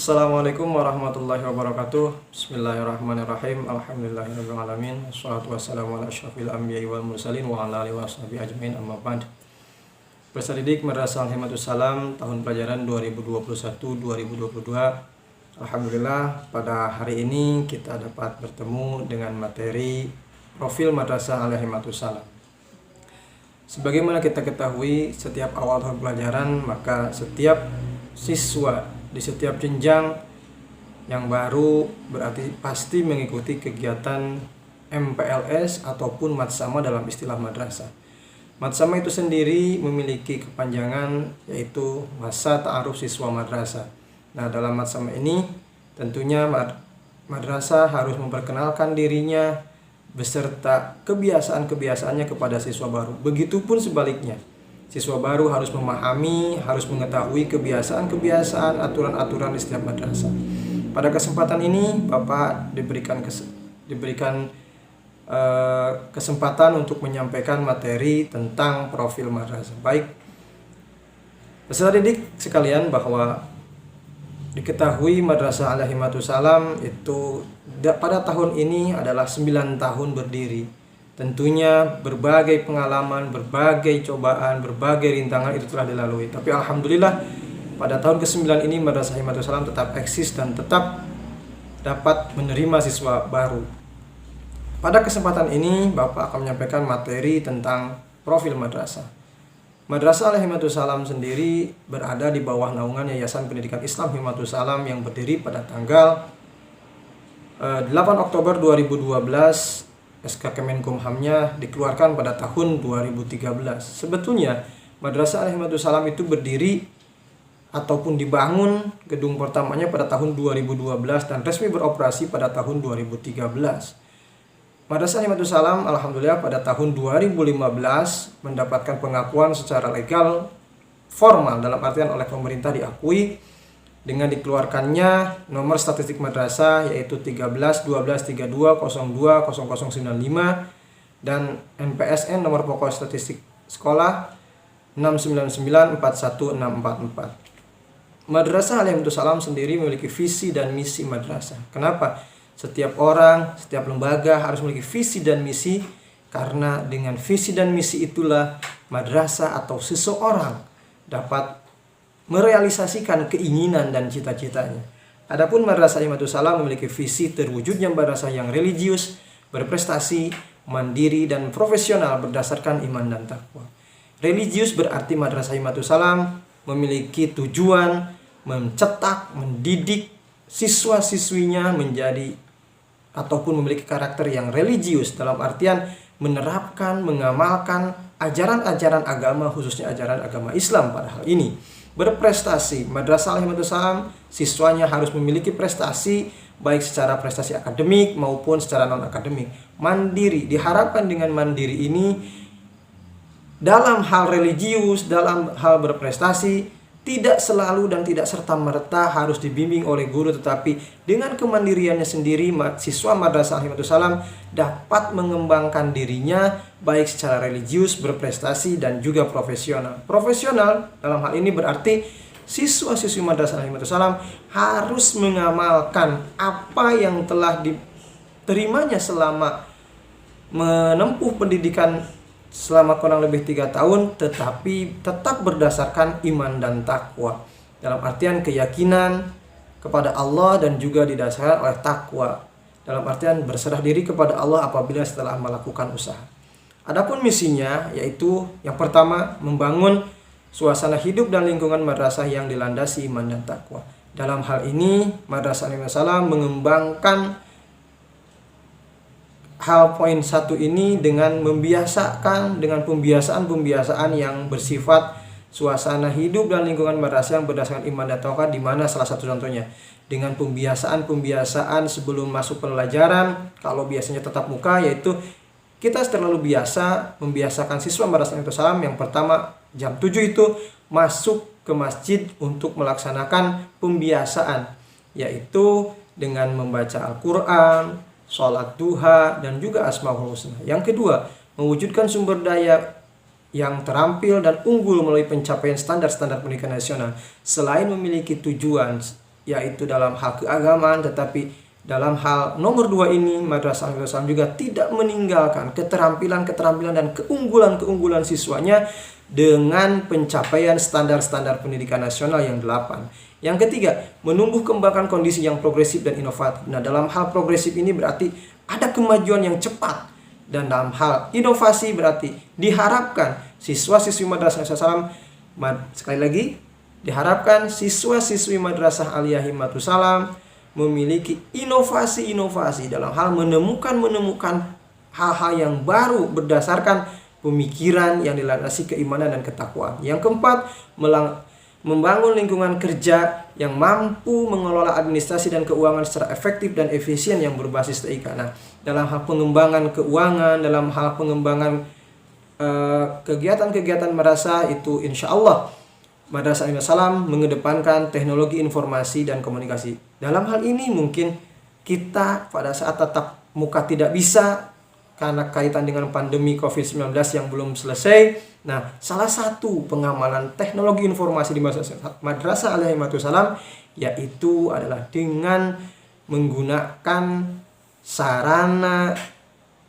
Assalamualaikum warahmatullahi wabarakatuh. Bismillahirrahmanirrahim. Alhamdulillahirabbil alamin. Wassalatu wassalamu ala asyrafil anbiya'i wal mursalin wa ala alihi washabihi ajmain, amma ba'd. Peserta didik Madrasah Al-Himmatus Salam tahun pelajaran 2021-2022. Alhamdulillah pada hari ini kita dapat bertemu dengan materi profil Madrasah Al-Himmatus Salam. Sebagaimana kita ketahui, setiap awal tahun pelajaran maka setiap siswa di setiap jenjang yang baru berarti pasti mengikuti kegiatan MPLS ataupun matsama dalam istilah madrasah. Matsama itu sendiri memiliki kepanjangan yaitu masa ta'aruf siswa madrasah. Nah, dalam matsama ini tentunya madrasah harus memperkenalkan dirinya beserta kebiasaan-kebiasaannya kepada siswa baru. Begitupun sebaliknya. Siswa baru harus memahami, harus mengetahui kebiasaan-kebiasaan, aturan-aturan di setiap madrasah. Pada kesempatan ini, Bapak diberikan kesempatan untuk menyampaikan materi tentang profil madrasah. Baik, peserta didik sekalian, bahwa diketahui Madrasah Al-Himmatus Salam itu pada tahun ini adalah 9 tahun berdiri. Tentunya berbagai pengalaman, berbagai cobaan, berbagai rintangan itu telah dilalui. Tapi alhamdulillah pada tahun ke-9 ini Madrasah Al-Himmatus Salam tetap eksis dan tetap dapat menerima siswa baru. Pada kesempatan ini Bapak akan menyampaikan materi tentang profil madrasah. Madrasah Al-Himmatus Salam sendiri berada di bawah naungan Yayasan Pendidikan Islam Himmatus Salam yang berdiri pada tanggal 8 Oktober 2012. SK Kemenkumhamnya dikeluarkan pada tahun 2013. Sebetulnya Madrasah Al-Himmatus Salam itu berdiri ataupun dibangun gedung pertamanya pada tahun 2012 dan resmi beroperasi pada tahun 2013. Madrasah Al-Himmatus Salam alhamdulillah pada tahun 2015 mendapatkan pengakuan secara legal formal, dalam artian oleh pemerintah diakui dengan dikeluarkannya nomor statistik madrasah yaitu 13-12-32-02-0095 dan NPSN nomor pokok statistik sekolah 6994144. Madrasah Al-Himmatus Salam sendiri memiliki visi dan misi madrasah. Kenapa? Setiap orang, setiap lembaga harus memiliki visi dan misi, karena dengan visi dan misi itulah madrasah atau seseorang dapat merealisasikan keinginan dan cita-citanya. Adapun Madrasah Al-Himmatus Salam memiliki visi terwujudnya madrasah yang religius, berprestasi, mandiri dan profesional berdasarkan iman dan takwa. Religius berarti Madrasah Al-Himmatus Salam memiliki tujuan mencetak, mendidik siswa-siswinya menjadi ataupun memiliki karakter yang religius, dalam artian menerapkan, mengamalkan ajaran-ajaran agama, khususnya ajaran agama Islam pada hal ini. Berprestasi, Madrasah Al-Himmatus Salam siswanya harus memiliki prestasi baik secara prestasi akademik maupun secara non-akademik. Mandiri, diharapkan dengan mandiri ini dalam hal religius, dalam hal berprestasi tidak selalu dan tidak serta-merta harus dibimbing oleh guru, tetapi dengan kemandiriannya sendiri siswa Madrasah Al-Himmatus Salam dapat mengembangkan dirinya baik secara religius, berprestasi dan juga profesional. Profesional dalam hal ini berarti siswa-siswi Madrasah Al-Himmatus Salam harus mengamalkan apa yang telah diterimanya selama menempuh pendidikan selama kurang lebih 3 tahun, tetapi tetap berdasarkan iman dan takwa. Dalam artian keyakinan kepada Allah dan juga didasarkan oleh takwa. Dalam artian berserah diri kepada Allah apabila setelah melakukan usaha. Adapun misinya yaitu yang pertama membangun suasana hidup dan lingkungan madrasah yang dilandasi iman dan takwa. Dalam hal ini Madrasah Al-Himmatus Salam mengembangkan hal poin 1 ini dengan membiasakan dengan pembiasaan yang bersifat suasana hidup dan lingkungan madrasah yang berdasarkan iman dan takwa, di mana salah satu contohnya dengan pembiasaan sebelum masuk pelajaran. Kalau biasanya tatap muka, yaitu kita terlalu biasa membiasakan siswa Madrasah Al-Himmatus Salam yang pertama jam 7 itu masuk ke masjid untuk melaksanakan pembiasaan, yaitu dengan membaca Al-Quran, sholat duha, dan juga Asmaul Husna. Yang kedua, mewujudkan sumber daya yang terampil dan unggul melalui pencapaian standar-standar pendidikan nasional. Selain memiliki tujuan yaitu dalam hal keagamaan, tetapi dalam hal nomor 2 ini Madrasah Al-Hikmatul Salam juga tidak meninggalkan keterampilan dan keunggulan siswanya dengan pencapaian standar-standar pendidikan nasional yang 8. Yang ketiga, menumbuh kembangkan kondisi yang progresif dan inovatif. Nah, dalam hal progresif ini berarti ada kemajuan yang cepat, dan dalam hal inovasi berarti diharapkan siswa-siswi Madrasah Al-Hikmatul Salam, sekali lagi diharapkan siswa-siswi Madrasah Aliyah Himmatus Salam memiliki inovasi-inovasi dalam hal menemukan hal-hal yang baru berdasarkan pemikiran yang dilandasi keimanan dan ketakwaan. Yang keempat, membangun lingkungan kerja yang mampu mengelola administrasi dan keuangan secara efektif dan efisien yang berbasis TIK. Nah, dalam hal pengembangan keuangan, dalam hal pengembangan kegiatan-kegiatan madrasah itu insya Allah Madrasah Al-Hikmatul Salam mengedepankan teknologi informasi dan komunikasi. Dalam hal ini mungkin kita pada saat tatap muka tidak bisa karena kaitan dengan pandemi COVID-19 yang belum selesai. Nah, salah satu pengamalan teknologi informasi di Madrasah Al-Hikmatul Salam yaitu adalah dengan menggunakan sarana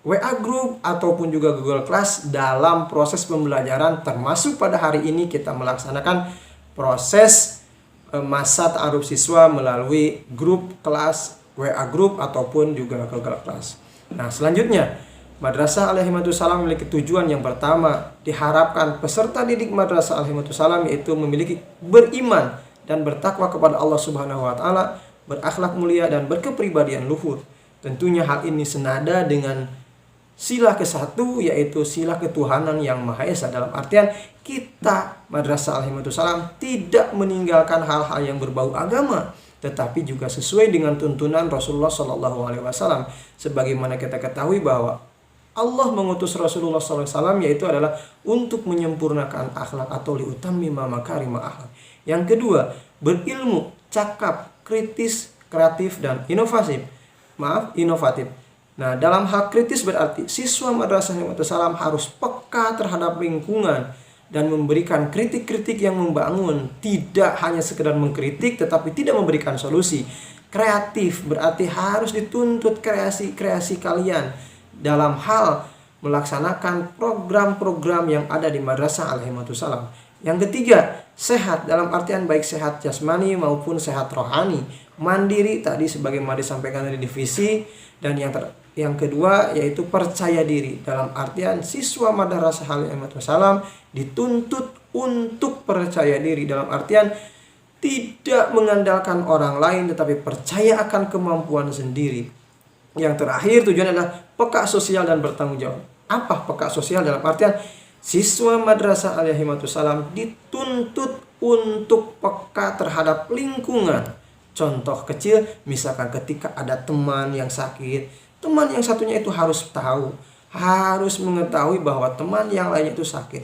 WA Group ataupun juga Google Class dalam proses pembelajaran, termasuk pada hari ini kita melaksanakan proses masa ta'aruf siswa melalui grup kelas WA Group ataupun juga Google Class. Nah, selanjutnya Madrasah Al-Hikmatul Salam memiliki tujuan yang pertama. Diharapkan peserta didik Madrasah Al-Hikmatul Salam yaitu memiliki beriman dan bertakwa kepada Allah Subhanahu wa taala, berakhlak mulia dan berkepribadian luhur. Tentunya hal ini senada dengan sila ke-1 yaitu sila ketuhanan yang Maha Esa. Dalam artian kita Madrasah Al-Hikmatul Salam tidak meninggalkan hal-hal yang berbau agama, tetapi juga sesuai dengan tuntunan Rasulullah SAW. Sebagaimana kita ketahui bahwa Allah mengutus Rasulullah SAW yaitu adalah untuk menyempurnakan akhlak atau liutammima makarimah akhlak. Yang kedua, berilmu, cakap, kritis, kreatif dan inovatif. Nah, dalam hal kritis berarti siswa Madrasah Al-Hikmatul Salam harus peka terhadap lingkungan dan memberikan kritik-kritik yang membangun, tidak hanya sekedar mengkritik tetapi tidak memberikan solusi. Kreatif berarti harus dituntut kreasi-kreasi kalian dalam hal melaksanakan program-program yang ada di Madrasah Al-Hikmatul Salam. Yang ketiga, sehat dalam artian baik sehat jasmani maupun sehat rohani. Mandiri tadi sebagaimana disampaikan dari divisi, dan yang kedua yaitu percaya diri dalam artian siswa Madrasah Al-Hikmatul Salam dituntut untuk percaya diri dalam artian tidak mengandalkan orang lain tetapi percaya akan kemampuan sendiri. Yang terakhir tujuan adalah peka sosial dan bertanggung jawab. Apa peka sosial? Dalam artian siswa Madrasah Al-Hikmatul Salam dituntut untuk peka terhadap lingkungan. Contoh kecil, misalkan ketika ada teman yang sakit, teman yang satunya itu harus tahu, harus mengetahui bahwa teman yang lainnya itu sakit.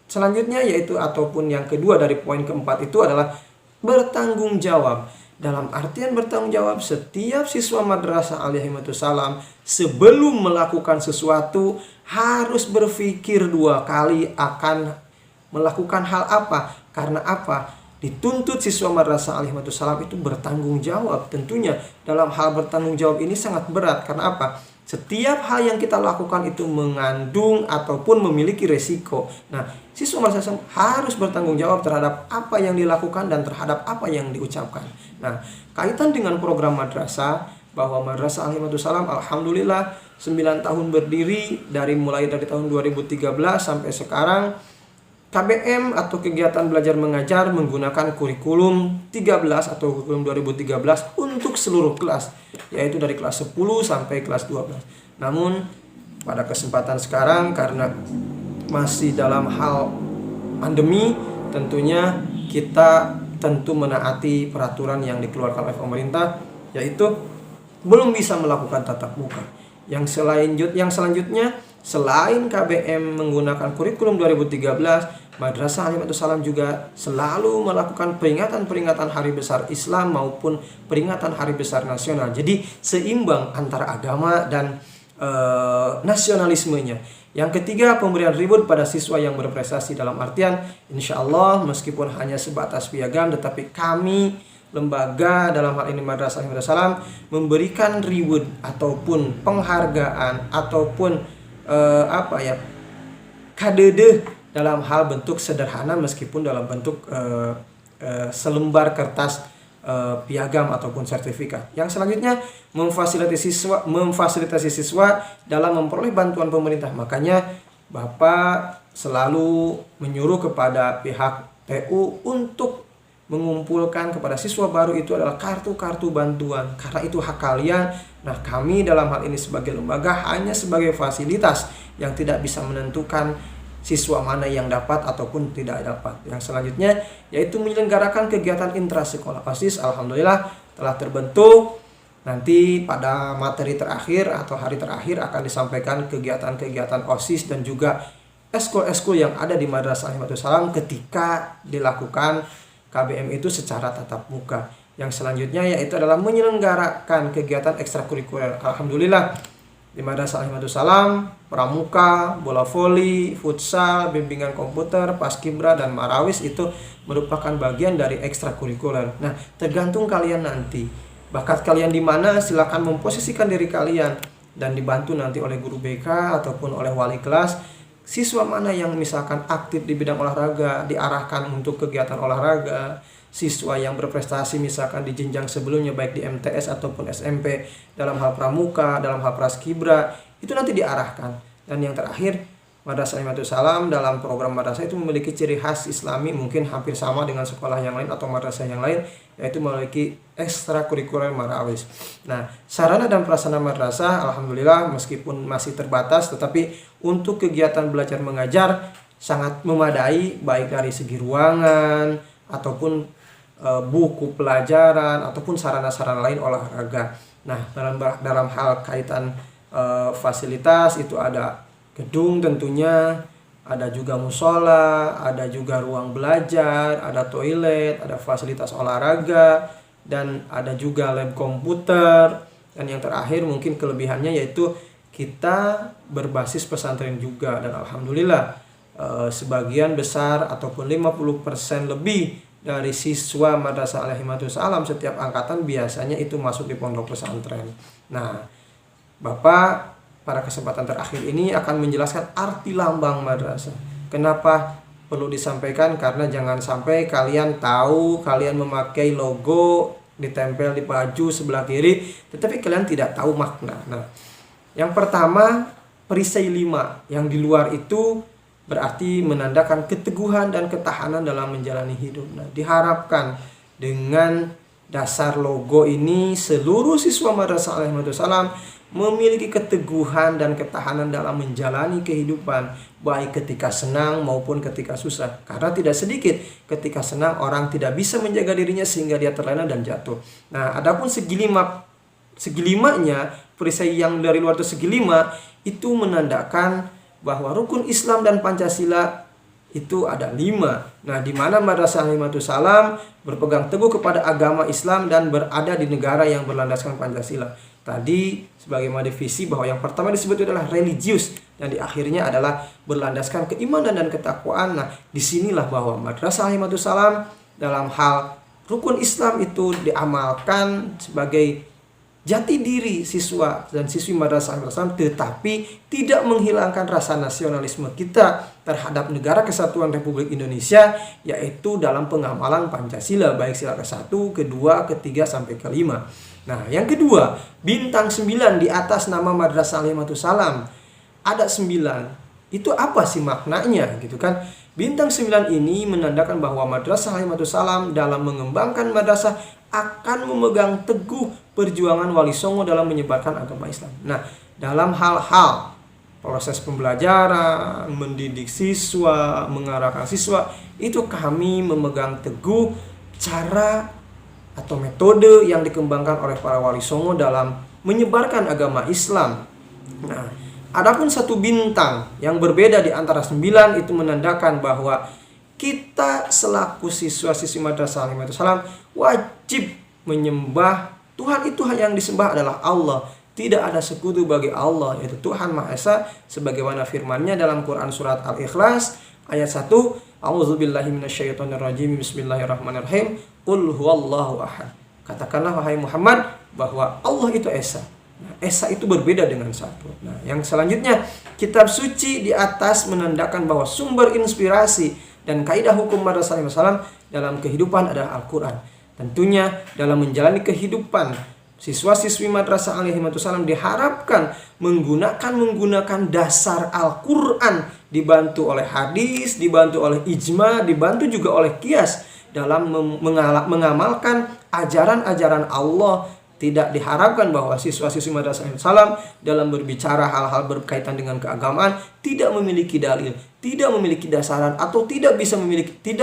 Selanjutnya yaitu ataupun yang kedua dari poin keempat itu adalah bertanggung jawab. Dalam artian bertanggung jawab, setiap siswa Madrasah Al-Hikmatul Salam sebelum melakukan sesuatu harus berpikir 2 kali akan melakukan hal apa. Karena apa? Dituntut siswa Madrasah Al-Hikmatul Salam itu bertanggung jawab. Tentunya dalam hal bertanggung jawab ini sangat berat. Karena apa? Setiap hal yang kita lakukan itu mengandung ataupun memiliki resiko. Nah, siswa Madrasah harus bertanggung jawab terhadap apa yang dilakukan dan terhadap apa yang diucapkan. Nah, kaitan dengan program madrasah, bahwa Madrasah Al-Hikmatul Salam alhamdulillah 9 tahun berdiri, mulai dari tahun 2013 sampai sekarang. KBM atau kegiatan belajar mengajar menggunakan kurikulum 13 atau kurikulum 2013 untuk seluruh kelas, yaitu dari kelas 10 sampai kelas 12. Namun pada kesempatan sekarang karena masih dalam hal pandemi, tentunya kita tentu menaati peraturan yang dikeluarkan oleh pemerintah, yaitu belum bisa melakukan tatap muka. Yang selanjutnya selain KBM menggunakan kurikulum 2013, Madrasah Al-Hikmatul Salam juga selalu melakukan peringatan-peringatan hari besar Islam maupun peringatan hari besar nasional. Jadi seimbang antara agama dan nasionalismenya. Yang ketiga, pemberian reward pada siswa yang berprestasi dalam artian insya Allah meskipun hanya sebatas piagam, tetapi kami lembaga, dalam hal ini Madrasah Al-Himmatus Salam, memberikan reward ataupun penghargaan ataupun kadede dalam hal bentuk sederhana meskipun dalam bentuk selembar kertas piagam ataupun sertifikat. Yang selanjutnya memfasilitasi siswa dalam memperoleh bantuan pemerintah. Makanya Bapak selalu menyuruh kepada pihak TU untuk mengumpulkan kepada siswa baru itu adalah kartu-kartu bantuan, karena itu hak kalian. Nah, kami dalam hal ini sebagai lembaga hanya sebagai fasilitas yang tidak bisa menentukan siswa mana yang dapat ataupun tidak dapat. Yang selanjutnya yaitu menyelenggarakan kegiatan intrasekolah. OSIS alhamdulillah telah terbentuk. Nanti pada materi terakhir atau hari terakhir akan disampaikan kegiatan-kegiatan OSIS dan juga eskul-eskul yang ada di Madrasah Al-Himmatus Salam ketika dilakukan KBM itu secara tatap muka. Yang selanjutnya yaitu adalah menyelenggarakan kegiatan ekstrakurikuler. Alhamdulillah di Madrasah Al-Himmatus Salam, pramuka, bola voli, futsal, bimbingan komputer, paskibra dan marawis itu merupakan bagian dari ekstrakurikuler. Nah, tergantung kalian nanti. Bakat kalian di mana, silakan memposisikan diri kalian dan dibantu nanti oleh guru BK ataupun oleh wali kelas. Siswa mana yang misalkan aktif di bidang olahraga diarahkan untuk kegiatan olahraga. Siswa yang berprestasi misalkan di jenjang sebelumnya baik di MTS ataupun SMP dalam hal pramuka, dalam hal praskibra, itu nanti diarahkan. Dan yang terakhir, Madrasah Al-Himmatus Salam dalam program madrasah itu memiliki ciri khas Islami mungkin hampir sama dengan sekolah yang lain atau madrasah yang lain, yaitu memiliki ekstrakurikuler marawis. Nah, sarana dan prasarana madrasah alhamdulillah meskipun masih terbatas, tetapi untuk kegiatan belajar mengajar sangat memadai baik dari segi ruangan ataupun buku pelajaran ataupun sarana-sarana lain olahraga. Nah, dalam hal kaitan fasilitas itu ada gedung tentunya, ada juga musola, ada juga ruang belajar, ada toilet, ada fasilitas olahraga, dan ada juga lab komputer. Dan yang terakhir mungkin kelebihannya yaitu kita berbasis pesantren juga. Dan alhamdulillah sebagian besar ataupun 50% lebih dari siswa Madrasah Al-Himmatus Salam setiap angkatan biasanya itu masuk di pondok pesantren. Nah, Bapak pada kesempatan terakhir ini akan menjelaskan arti lambang madrasah. Kenapa perlu disampaikan? Karena jangan sampai kalian tahu, kalian memakai logo ditempel di baju sebelah kiri, tetapi kalian tidak tahu makna. Nah, yang pertama, perisai 5 yang di luar itu berarti menandakan keteguhan dan ketahanan dalam menjalani hidup. Nah, diharapkan dengan dasar logo ini seluruh siswa Madrasah Al-Himmatus Salam memiliki keteguhan dan ketahanan dalam menjalani kehidupan baik ketika senang maupun ketika susah. Karena tidak sedikit ketika senang orang tidak bisa menjaga dirinya sehingga dia terlena dan jatuh. Nah, adapun segi limanya, perisai yang dari luar itu segi 5 itu menandakan bahwa rukun Islam dan Pancasila itu ada 5. Nah, di mana Madrasah Al-Himmatus Salam berpegang teguh kepada agama Islam dan berada di negara yang berlandaskan Pancasila. Tadi sebagaimana visi bahwa yang pertama disebut adalah religius dan di akhirnya adalah berlandaskan keimanan dan ketakwaan. Nah, disinilah bahwa Madrasah Al-Himmatus Salam dalam hal rukun Islam itu diamalkan sebagai jati diri siswa dan siswi Madrasah Al-Himmatus Salam, tetapi tidak menghilangkan rasa nasionalisme kita terhadap Negara Kesatuan Republik Indonesia, yaitu dalam pengamalan Pancasila baik sila ke-1, ke-2, ke-3 sampai ke-5. Nah, yang kedua, bintang 9 di atas nama Madrasah Al-Himmatus Salam. Ada 9. Itu apa sih maknanya gitu kan? Bintang 9 ini menandakan bahwa Madrasah Al-Himmatus Salam dalam mengembangkan madrasah akan memegang teguh perjuangan Wali Songo dalam menyebarkan agama Islam. Nah, dalam hal-hal proses pembelajaran, mendidik siswa, mengarahkan siswa, itu kami memegang teguh cara atau metode yang dikembangkan oleh para Wali Songo dalam menyebarkan agama Islam. Nah, adapun satu bintang yang berbeda di antara 9 itu menandakan bahwa kita selaku siswa-siswi Madrasah Al-Himmatus Salam wajib menyembah Tuhan. Itu yang disembah adalah Allah. Tidak ada sekutu bagi Allah, yaitu Tuhan Maha Esa, sebagaimana firman-Nya dalam Quran surat Al-Ikhlas ayat 1, A'udzubillahi minasyaitonirrajim. Bismillahirrahmanirrahim. Qul huwallahu ahad. Katakanlah wahai Muhammad bahwa Allah itu esa. Nah, esa itu berbeda dengan satu. Nah, yang selanjutnya, kitab suci di atas menandakan bahwa sumber inspirasi dan kaidah hukum Madrasah Alimul Salam dalam kehidupan adalah Al-Quran. Tentunya dalam menjalani kehidupan, siswa-siswi Madrasah Alimul Salam diharapkan menggunakan dasar Al-Quran, dibantu oleh hadis, dibantu oleh ijma, dibantu juga oleh qiyas dalam mengamalkan ajaran-ajaran Allah. Tidak diharapkan bahwa siswa-siswi Madrasah Alimul Salam dalam berbicara hal-hal berkaitan dengan keagamaan tidak memiliki dalil, tidak memiliki dasaran, atau tidak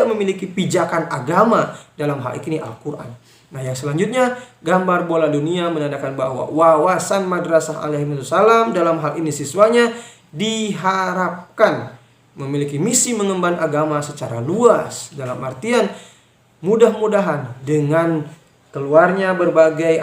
memiliki pijakan agama dalam hal ini Al-Quran. Nah, yang selanjutnya, gambar bola dunia menandakan bahwa wawasan Madrasah Alimul Salam dalam hal ini siswanya diharapkan memiliki misi mengemban agama secara luas. Dalam artian, mudah-mudahan dengan keluarnya berbagai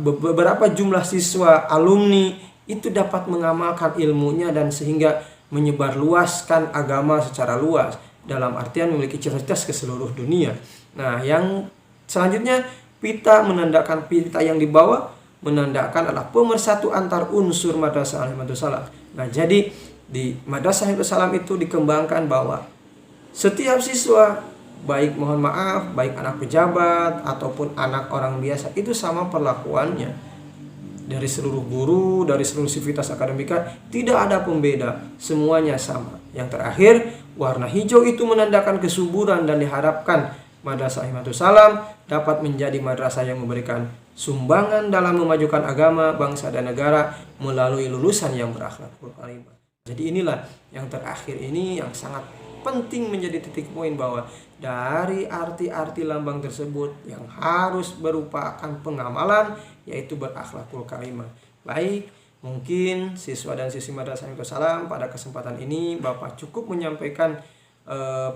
beberapa jumlah siswa alumni itu dapat mengamalkan ilmunya dan sehingga menyebarluaskan agama secara luas, dalam artian memiliki cita-cita ke seluruh dunia. Nah, yang selanjutnya, pita yang dibawa menandakan adalah pemersatu antar unsur Madrasah Alimul Salam. Nah, jadi di Madrasah Alimul Salam itu dikembangkan bahwa setiap siswa, baik baik anak pejabat ataupun anak orang biasa, itu sama perlakuannya. Dari seluruh guru, dari seluruh sivitas akademika, tidak ada pembeda, semuanya sama. Yang terakhir, warna hijau itu menandakan kesuburan dan diharapkan Madrasah Alimul Salam dapat menjadi madrasah yang memberikan sumbangan dalam memajukan agama, bangsa dan negara melalui lulusan yang berakhlakul karimah. Jadi inilah yang terakhir ini yang sangat penting menjadi titik poin bahwa dari arti-arti lambang tersebut yang harus berupakan pengamalan, yaitu berakhlakul karimah. Baik, mungkin siswa dan siswi Madrasah Alimul Salam pada kesempatan ini Bapak cukup menyampaikan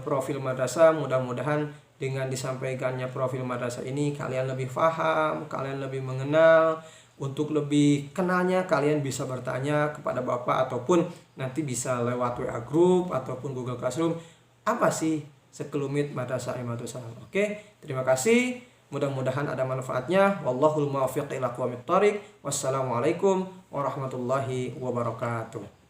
profil madrasah. Mudah-mudahan dengan disampaikannya profil madrasah ini kalian lebih paham, kalian lebih mengenal. Untuk lebih kenalnya kalian bisa bertanya kepada Bapak ataupun nanti bisa lewat WA Group ataupun Google Classroom, apa sih sekelumit Madrasah Alimul Salam. Oke, terima kasih. Mudah-mudahan ada manfaatnya. Wallahul muwaffiq ila aqwamit thoriq. Wassalamualaikum warahmatullahi wabarakatuh.